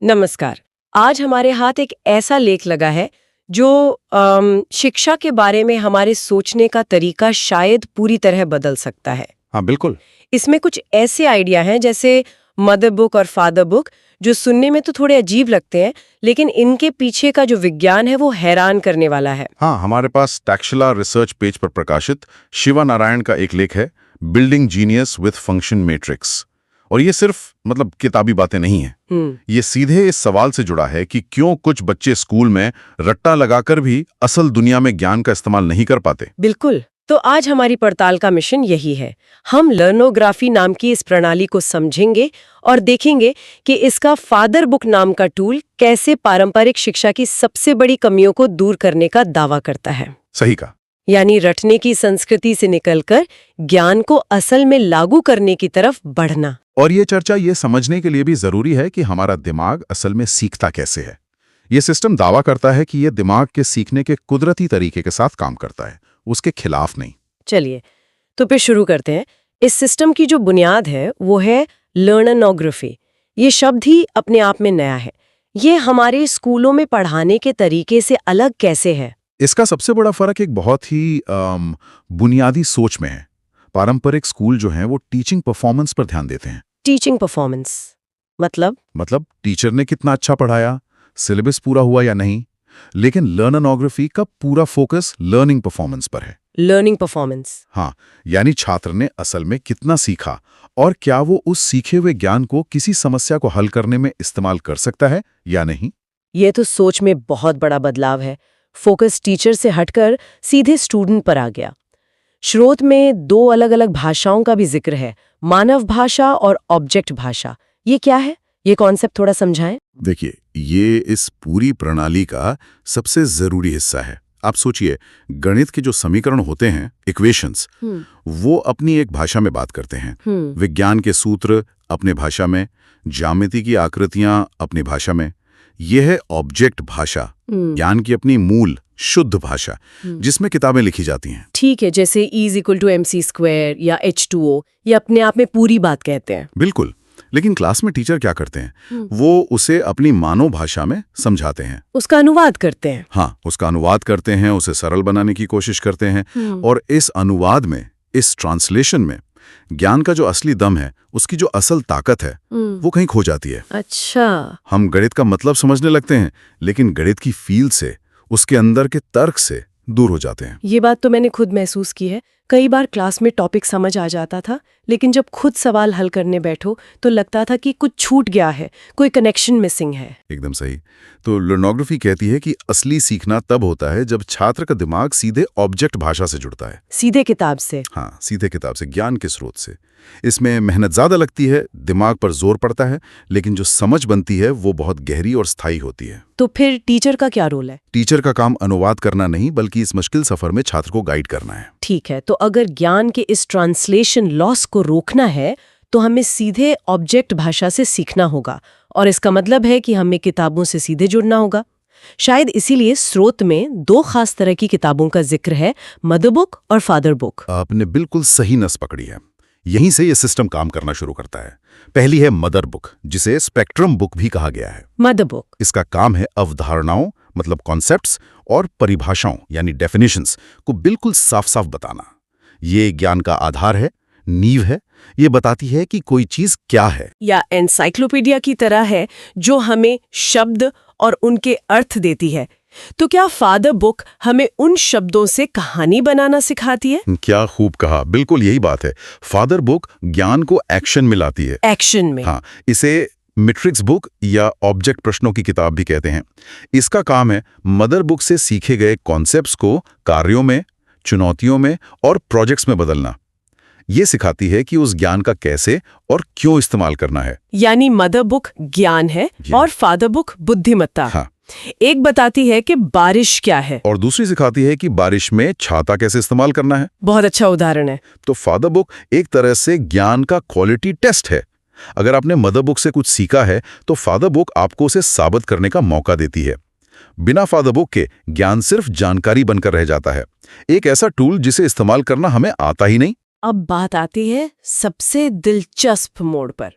नमस्कार। आज हमारे हाथ एक ऐसा लेख लगा है जो शिक्षा के बारे में हमारे सोचने का तरीका शायद पूरी तरह बदल सकता है। हाँ, बिल्कुल। इसमें कुछ ऐसे आइडिया हैं जैसे मदर बुक और फादर बुक, जो सुनने में तो थोड़े अजीब लगते हैं, लेकिन इनके पीछे का जो विज्ञान है वो हैरान करने वाला है। हाँ, हमारे पास टैक्सला रिसर्च पेज पर प्रकाशित शिवा नारायण का एक लेख है, building genius with function matrix. और ये सिर्फ किताबी बातें नहीं हैं। ये सीधे इस सवाल से जुड़ा है कि क्यों कुछ बच्चे स्कूल में रट्टा लगाकर भी असल दुनिया में ज्ञान का इस्तेमाल नहीं कर पाते। बिल्कुल। तो आज हमारी पड़ताल का मिशन यही है। हम लर्नोग्राफी नाम की इस प्रणाली को समझेंगे और देखेंगे कि इसका फादर बुक नाम का टूल कैसे पारंपरिक शिक्षा की सबसे बड़ी कमियों को दूर करने का दावा करता है। सही कहा। यानी रटने की संस्कृति से निकलकर ज्ञान को असल में लागू करने की तरफ बढ़ना। और ये चर्चा ये समझने के लिए भी जरूरी है कि हमारा दिमाग असल में सीखता कैसे है। ये सिस्टम दावा करता है कि ये दिमाग के सीखने के कुदरती तरीके के साथ काम करता है, उसके खिलाफ नहीं। चलिए तो फिर शुरू करते हैं। इस सिस्टम की जो बुनियाद है वो है लर्नोग्राफी। ये शब्द ही अपने आप में नया है। ये हमारे स्कूलों में पढ़ाने के तरीके से अलग कैसे है? इसका सबसे बड़ा फर्क एक बहुत ही बुनियादी सोच में है। पारंपरिक स्कूल जो हैं वो टीचिंग परफॉर्मेंस पर ध्यान देते हैं। टीचिंग परफॉर्मेंस मतलब टीचर ने कितना अच्छा पढ़ाया, सिलेबस पूरा हुआ या नहीं। लेकिन लर्नोग्राफी का पूरा फोकस लर्निंग परफॉर्मेंस पर है। Learning performance. हाँ, यानी छात्र ने असल में कितना सीखा और क्या वो उस सीखे हुए ज्ञान को किसी समस्या को हल करने में इस्तेमाल कर सकता है या नहीं। ये तो सोच में बहुत बड़ा बदलाव है। फोकस टीचर से हटकर सीधे स्टूडेंट पर आ गया। स्रोत में दो अलग अलग भाषाओं का भी जिक्र है, मानव भाषा और ऑब्जेक्ट भाषा। ये क्या है? ये कॉन्सेप्ट थोड़ा समझाएं। देखिए, ये इस पूरी प्रणाली का सबसे जरूरी हिस्सा है। आप सोचिए, गणित के जो समीकरण होते हैं, इक्वेशंस, वो अपनी एक भाषा में बात करते हैं। विज्ञान के सूत्र अपने भाषा में, ज्यामिति की आकृतियां अपनी भाषा में। यह है ऑब्जेक्ट भाषा, ज्ञान की अपनी मूल शुद्ध भाषा, जिसमें किताबें लिखी जाती हैं। ठीक है, जैसे E=mc² या H2O, ये अपने आप में पूरी बात कहते हैं। बिल्कुल। लेकिन क्लास में टीचर क्या करते हैं? वो उसे अपनी मानव भाषा में समझाते हैं, उसका अनुवाद करते हैं। हाँ, उसका अनुवाद करते हैं, उसे सरल बनाने की कोशिश करते हैं। और इस अनुवाद में, इस ट्रांसलेशन में ज्ञान का जो असली दम है, उसकी जो असल ताकत है, वो कहीं खो जाती है। अच्छा। हम गणित का मतलब समझने लगते हैं, लेकिन गणित की फील से, उसके अंदर के तर्क से दूर हो जाते हैं। ये बात तो मैंने खुद महसूस की है। कई बार क्लास में टॉपिक समझ आ जाता था, लेकिन जब खुद सवाल हल करने बैठो तो लगता था कि कुछ छूट गया है, कोई कनेक्शन मिसिंग है। एकदम सही। तो लर्नोग्राफी कहती है कि असली सीखना तब होता है जब छात्र का दिमाग सीधे ऑब्जेक्ट भाषा से जुड़ता है। सीधे किताब से? हाँ, सीधे किताब से, ज्ञान के स्रोत से। इसमें मेहनत ज्यादा लगती है, दिमाग पर जोर पड़ता है, लेकिन जो समझ बनती है वो बहुत गहरी और स्थायी होती है। तो फिर टीचर का क्या रोल है? टीचर का काम अनुवाद करना नहीं, बल्कि इस मुश्किल सफर में छात्र को गाइड करना है। ठीक है, तो अगर ज्ञान के इस ट्रांसलेशन लॉस को रोकना है तो हमें सीधे ऑब्जेक्ट भाषा से सीखना होगा, और इसका मतलब है कि हमें किताबों से सीधे जुड़ना होगा। शायद इसीलिए स्रोत में दो खास तरह की किताबों का जिक्र है, मदर बुक और फादर बुक। आपने बिल्कुल सही नस पकड़ी है। यहीं से ये सिस्टम काम करना शुरू करता है। पहली है मदर बुक, जिसे स्पेक्ट्रम बुक भी कहा गया है। मदर बुक, इसका काम है अवधारणाओं, मतलब कॉन्सेप्ट्स, और परिभाषाओं यानी डेफिनेशंस को बिल्कुल साफ साफ बताना। ये ज्ञान का आधार है, नींव है। ये बताती है कि कोई चीज क्या है। या एनसाइक्लोपीडिया की तरह है, जो हमें शब्द और उनके अर्थ देती है। तो क्या फादर बुक हमें उन शब्दों से कहानी बनाना सिखाती है? क्या खूब कहा, बिल्कुल यही बात है। फादर बुक ज्ञान को एक्शन में लाती है। एक्शन में? हाँ, इसे मैट्रिक्स बुक या ऑब्जेक्ट प्रश्नों की किताब भी कहते हैं। इसका काम है मदर बुक से सीखे गए कॉन्सेप्ट्स को कार्यों में, चुनौतियों में और प्रोजेक्ट्स में बदलना। ये सिखाती है कि उस ज्ञान का कैसे और क्यों इस्तेमाल करना है। यानी मदर बुक ज्ञान है और फादर बुक बुद्धिमत्ता। हाँ। एक बताती है कि बारिश क्या है और दूसरी सिखाती है कि बारिश में छाता कैसे इस्तेमाल करना है। बहुत अच्छा उदाहरण है। तो फादर बुक एक तरह से ज्ञान का क्वालिटी टेस्ट है। अगर आपने मदर बुक से कुछ सीखा है तो फादर बुक आपको उसे साबित करने का मौका देती है। बिना फादर बुक के ज्ञान सिर्फ जानकारी बनकर रह जाता है, एक ऐसा टूल जिसे इस्तेमाल करना हमें आता ही नहीं। अब बात आती है सबसे दिलचस्प मोड़ पर।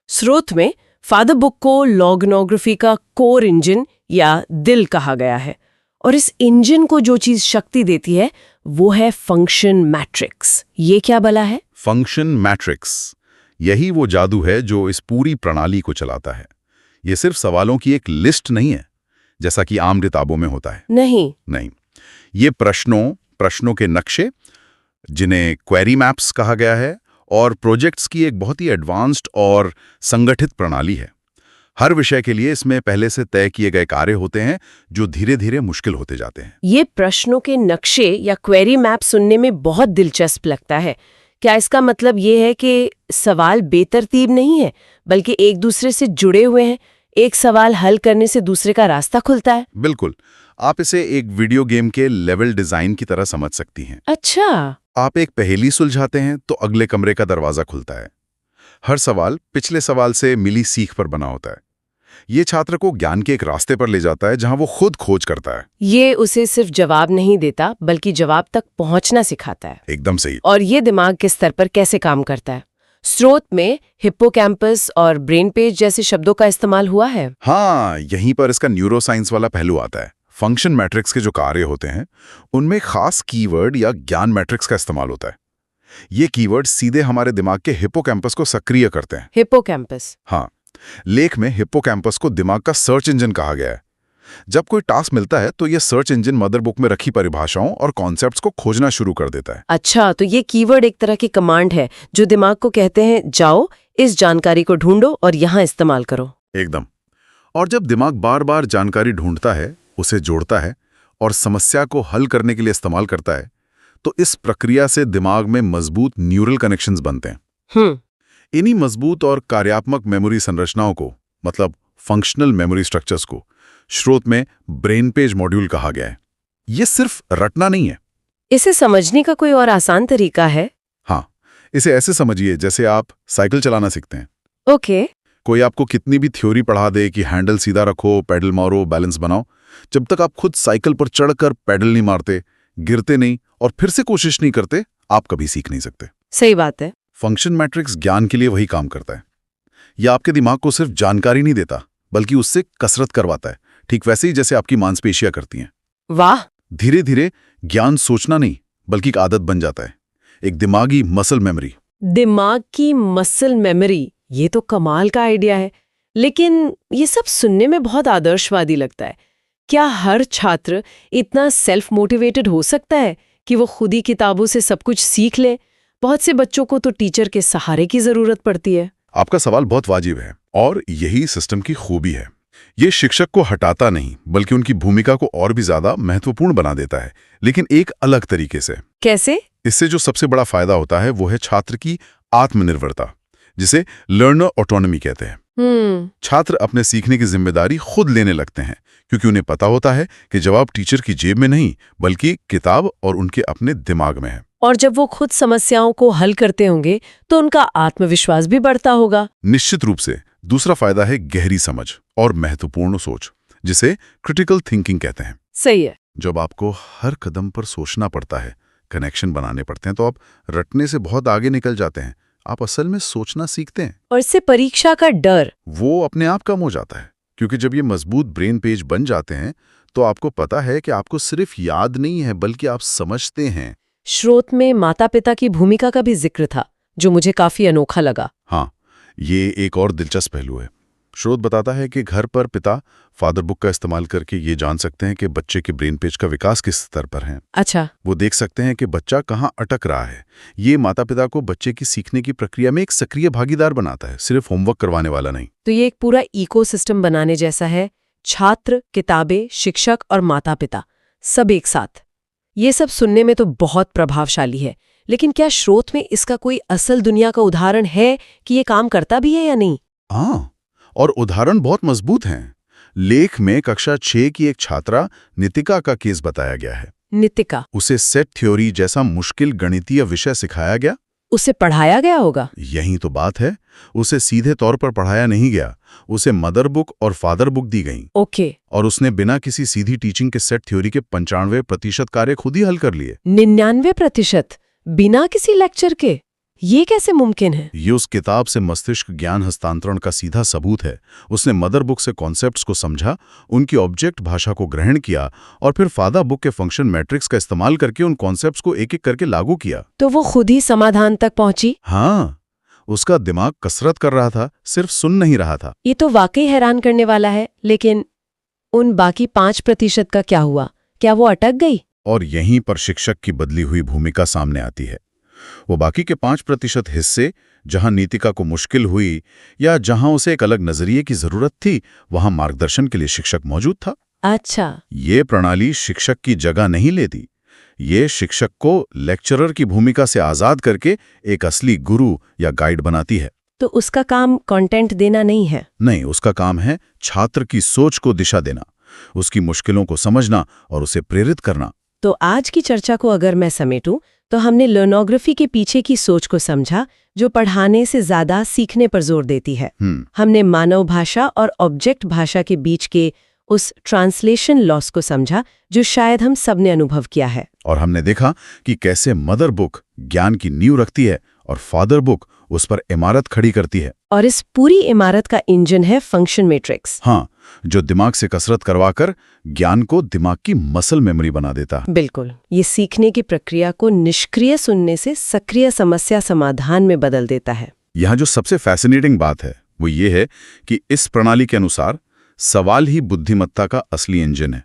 स्रोत में फादर बुक को लॉगनोग्राफी का कोर इंजन या दिल कहा गया है, और इस इंजन को जो चीज शक्ति देती है वो है फंक्शन मैट्रिक्स। ये क्या भला है? फंक्शन मैट्रिक्स, यही वो जादू है जो इस पूरी प्रणाली को चलाता है। ये सिर्फ सवालों की एक लिस्ट नहीं है जैसा कि आम किताबों में होता है। नहीं, ये प्रश्नों के नक्शे, जिन्हें क्वेरी मैप्स कहा गया है, और प्रोजेक्ट्स की एक बहुत ही एडवांस्ड और संगठित प्रणाली है। हर विषय के लिए इसमें पहले से तय किए गए कार्य होते हैं जो धीरे धीरे मुश्किल होते जाते हैं। ये प्रश्नों के नक्शे या क्वेरी मैप सुनने में बहुत दिलचस्प लगता है। क्या इसका मतलब ये है कि सवाल बेतरतीब नहीं है, बल्कि एक दूसरे से जुड़े हुए हैं? एक सवाल हल करने से दूसरे का रास्ता खुलता है। बिल्कुल, आप इसे एक वीडियो गेम के लेवल डिजाइन की तरह समझ सकती हैं। अच्छा। आप एक पहेली सुलझाते हैं तो अगले कमरे का दरवाजा खुलता है। हर सवाल पिछले सवाल से मिली सीख पर बना होता है। ये छात्र को ज्ञान के एक रास्ते पर ले जाता है जहां वो खुद खोज करता है। ये उसे सिर्फ जवाब नहीं देता, बल्कि जवाब तक पहुंचना सिखाता है। एकदम सही। और ये दिमाग के स्तर पर कैसे काम करता है? स्रोत में हिप्पोकैम्पस और ब्रेन पेज जैसे शब्दों का इस्तेमाल हुआ है। हाँ, यहीं पर इसका न्यूरोसाइंस वाला पहलू आता है। फंक्शन मैट्रिक्स के जो कार्य होते हैं उनमें खास कीवर्ड या ज्ञान मैट्रिक्स का इस्तेमाल होता है। ये कीवर्ड सीधे हमारे दिमाग के हिप्पोकैम्पस को सक्रिय करते हैं। हिप्पोकैम्पस? हाँ, लेख में हिप्पोकैम्पस को दिमाग का सर्च इंजन कहा गया है। जब कोई टास्क मिलता है तो ये सर्च इंजन मदर बुक में रखी परिभाषाओं और कॉन्सेप्ट्स को खोजना शुरू कर देता है। अच्छा, तो ये कीवर्ड एक तरह की कमांड है जो दिमाग को कहते हैं जाओ, इस जानकारी को ढूंढो और यहाँ इस्तेमाल करो। एकदम। और जब दिमाग बार बार जानकारी ढूंढता है, उसे जोड़ता है और समस्या को हल करने के लिए इस्तेमाल करता है, तो इस प्रक्रिया से दिमाग में मजबूत न्यूरल कनेक्शंस बनते हैं। इन्हीं मजबूत और कार्यात्मक मेमोरी संरचनाओं को, मतलब फंक्शनल मेमोरी स्ट्रक्चर्स को, स्रोत में ब्रेन पेज मॉड्यूल कहा गया है। ये सिर्फ रटना नहीं है। इसे समझने का कोई और आसान तरीका है? हाँ, इसे ऐसे समझिए जैसे आप साइकिल चलाना सीखते हैं। ओके। कोई आपको कितनी भी थ्योरी पढ़ा दे कि हैंडल सीधा रखो, पैडल मारो, बैलेंस बनाओ, जब तक आप खुद साइकिल पर चढ़कर पैडल नहीं मारते, गिरते नहीं और फिर से कोशिश नहीं करते, आप कभी सीख नहीं सकते। सही बात है। फंक्शन मैट्रिक्स ज्ञान के लिए वही काम करता है। यह आपके दिमाग को सिर्फ जानकारी नहीं देता, बल्कि उससे कसरत करवाता है, ठीक वैसे ही जैसे आपकी मांसपेशियां करती हैं। वाह! धीरे धीरे ज्ञान सोचना नहीं, बल्कि एक आदत बन जाता है, एक दिमागी मसल मेमोरी। दिमाग की मसल मेमोरी, ये तो कमाल का आइडिया है। लेकिन ये सब सुनने में बहुत आदर्शवादी लगता है। क्या हर छात्र इतना सेल्फ मोटिवेटेड हो सकता है कि वो खुद ही किताबों से सब कुछ सीख ले? बहुत से बच्चों को तो टीचर के सहारे की जरूरत पड़ती है। आपका सवाल बहुत वाजिब है, और यही सिस्टम की खूबी है। ये शिक्षक को हटाता नहीं, बल्कि उनकी भूमिका को और भी ज्यादा महत्वपूर्ण बना देता है, लेकिन एक अलग तरीके से। कैसे? इससे जो सबसे बड़ा फायदा होता है वो है छात्र की आत्मनिर्भरता, जिसे लर्नर ऑटोनॉमी कहते हैं। छात्र अपने सीखने की जिम्मेदारी खुद लेने लगते हैं, क्योंकि उन्हें पता होता है कि जवाब टीचर की जेब में नहीं, बल्कि किताब और उनके अपने दिमाग में है। और जब वो खुद समस्याओं को हल करते होंगे तो उनका आत्मविश्वास भी बढ़ता होगा। निश्चित रूप से। दूसरा फायदा है गहरी समझ और महत्वपूर्ण सोच, जिसे क्रिटिकल थिंकिंग कहते हैं। सही है। जब आपको हर कदम पर सोचना पड़ता है, कनेक्शन बनाने पड़ते हैं, तो आप रटने से बहुत आगे निकल जाते हैं। आप असल में सोचना सीखते हैं। और इससे परीक्षा का डर, वो अपने आप कम हो जाता है, क्योंकि जब ये मजबूत ब्रेन पेज बन जाते हैं तो आपको पता है कि आपको सिर्फ याद नहीं है, बल्कि आप समझते हैं। स्रोत में माता पिता की भूमिका का भी जिक्र था, जो मुझे काफी अनोखा लगा। हाँ, ये एक और दिलचस्प पहलू है। स्रोत बताता है कि घर पर पिता फादर बुक का इस्तेमाल करके ये जान सकते हैं कि बच्चे के ब्रेन पेज का विकास किस स्तर पर है। अच्छा। वो देख सकते हैं कि बच्चा कहाँ अटक रहा है। ये माता पिता को बच्चे की सीखने की प्रक्रिया में एक सक्रिय भागीदार बनाता है, सिर्फ होमवर्क करवाने वाला नहीं। तो ये एक पूरा इकोसिस्टम बनाने जैसा है। छात्र, किताबें, शिक्षक और माता पिता, सब एक साथ। ये सब सुनने में तो बहुत प्रभावशाली है, लेकिन क्या स्रोत में इसका कोई असल दुनिया का उदाहरण है कि ये काम करता भी है या नहीं? हाँ, और उदाहरण बहुत मजबूत हैं। लेख में कक्षा 6 की एक छात्रा नितिका का केस बताया गया है। नितिका? उसे सेट थ्योरी जैसा मुश्किल गणितीय विषय सिखाया गया। उसे पढ़ाया गया होगा? यही तो बात है। उसे सीधे तौर पर पढ़ाया नहीं गया, उसे मदर बुक और फादर बुक दी गई। ओके। और उसने बिना किसी सीधी टीचिंग के सेट थ्योरी के 95% कार्य खुद ही हल कर लिए। 99%? बिना किसी लेक्चर के? ये कैसे मुमकिन है? ये उस किताब से मस्तिष्क ज्ञान हस्तांतरण का सीधा सबूत है। उसने मदर बुक से कॉन्सेप्ट्स को समझा, उनकी ऑब्जेक्ट भाषा को ग्रहण किया और फिर फादर बुक के फंक्शन मैट्रिक्स का इस्तेमाल करके उन कॉन्सेप्ट्स को एक-एक करके लागू किया। तो वो खुद ही समाधान तक पहुंची? हाँ, उसका दिमाग कसरत कर रहा था, सिर्फ सुन नहीं रहा था। ये तो वाकई हैरान करने वाला है। लेकिन उन बाकी 5% का क्या हुआ? क्या वो अटक गई? और यहीं पर शिक्षक की बदली हुई भूमिका सामने आती है। वो बाकी के 5% हिस्से, जहां नीतिका को मुश्किल हुई या जहां उसे एक अलग नजरिए की जरूरत थी, वहां मार्गदर्शन के लिए शिक्षक मौजूद था। अच्छा। ये प्रणाली शिक्षक की जगह नहीं लेती। ये शिक्षक को लेक्चरर की भूमिका से आजाद करके एक असली गुरु या गाइड बनाती है। तो उसका काम कंटेंट देना नहीं है? नहीं, उसका काम है छात्र की सोच को दिशा देना, उसकी मुश्किलों को समझना और उसे प्रेरित करना। तो आज की चर्चा को अगर मैं समेटूं, तो हमने लर्नोग्राफी के पीछे की सोच को समझा, जो पढ़ाने से ज्यादा सीखने पर जोर देती है। हमने मानव भाषा और ऑब्जेक्ट भाषा के बीच के उस ट्रांसलेशन लॉस को समझा, जो शायद हम सबने अनुभव किया है। और हमने देखा कि कैसे मदर बुक ज्ञान की नींव रखती है और फादर बुक उस पर इमारत खड़ी करती है। और इस पूरी इमारत का इंजन है फंक्शन मैट्रिक्स। हाँ, जो दिमाग से कसरत करवाकर ज्ञान को दिमाग की मसल मेमोरी बना देता। बिल्कुल। ये सीखने की प्रक्रिया को निष्क्रिय सुनने से सक्रिय समस्या समाधान में बदल देता है। यहाँ जो सबसे फैसिनेटिंग बात है वो ये है कि इस प्रणाली के अनुसार सवाल ही बुद्धिमत्ता का असली इंजन है।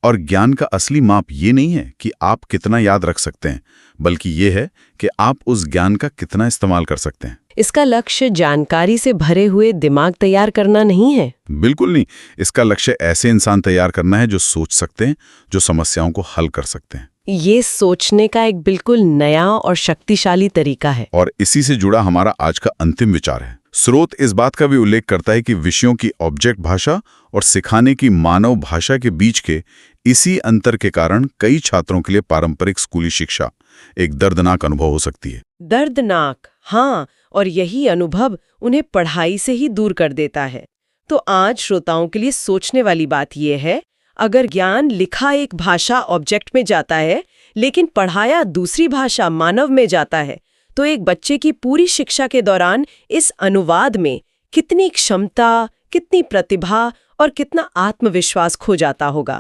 और ज्ञान का असली माप ये नहीं है कि आप कितना याद रख सकते हैं, बल्कि ये है कि आप उस ज्ञान का कितना इस्तेमाल कर सकते हैं। इसका लक्ष्य जानकारी से भरे हुए दिमाग तैयार करना नहीं है। बिल्कुल नहीं। इसका लक्ष्य ऐसे इंसान तैयार करना है जो सोच सकते हैं, जो समस्याओं को हल कर सकते हैं। ये सोचने का एक बिल्कुल नया और शक्तिशाली तरीका है। और इसी से जुड़ा हमारा आज का अंतिम विचार है। स्रोत इस बात का भी उल्लेख करता है कि विषयों की ऑब्जेक्ट भाषा और सिखाने की मानव भाषा के बीच के इसी अंतर के कारण कई छात्रों के लिए पारंपरिक स्कूली शिक्षा एक दर्दनाक अनुभव हो सकती है। दर्दनाक, हाँ, और यही अनुभव उन्हें पढ़ाई से ही दूर कर देता है। तो आज श्रोताओं के लिए सोचने वाली बात यह है, अगर ज्ञान लिखा एक भाषा ऑब्जेक्ट में जाता है, लेकिन पढ़ाया दूसरी भाषा मानव में जाता है, तो एक बच्चे की पूरी शिक्षा के दौरान इस अनुवाद में कितनी क्षमता, कितनी प्रतिभा और कितना आत्मविश्वास खो जाता होगा।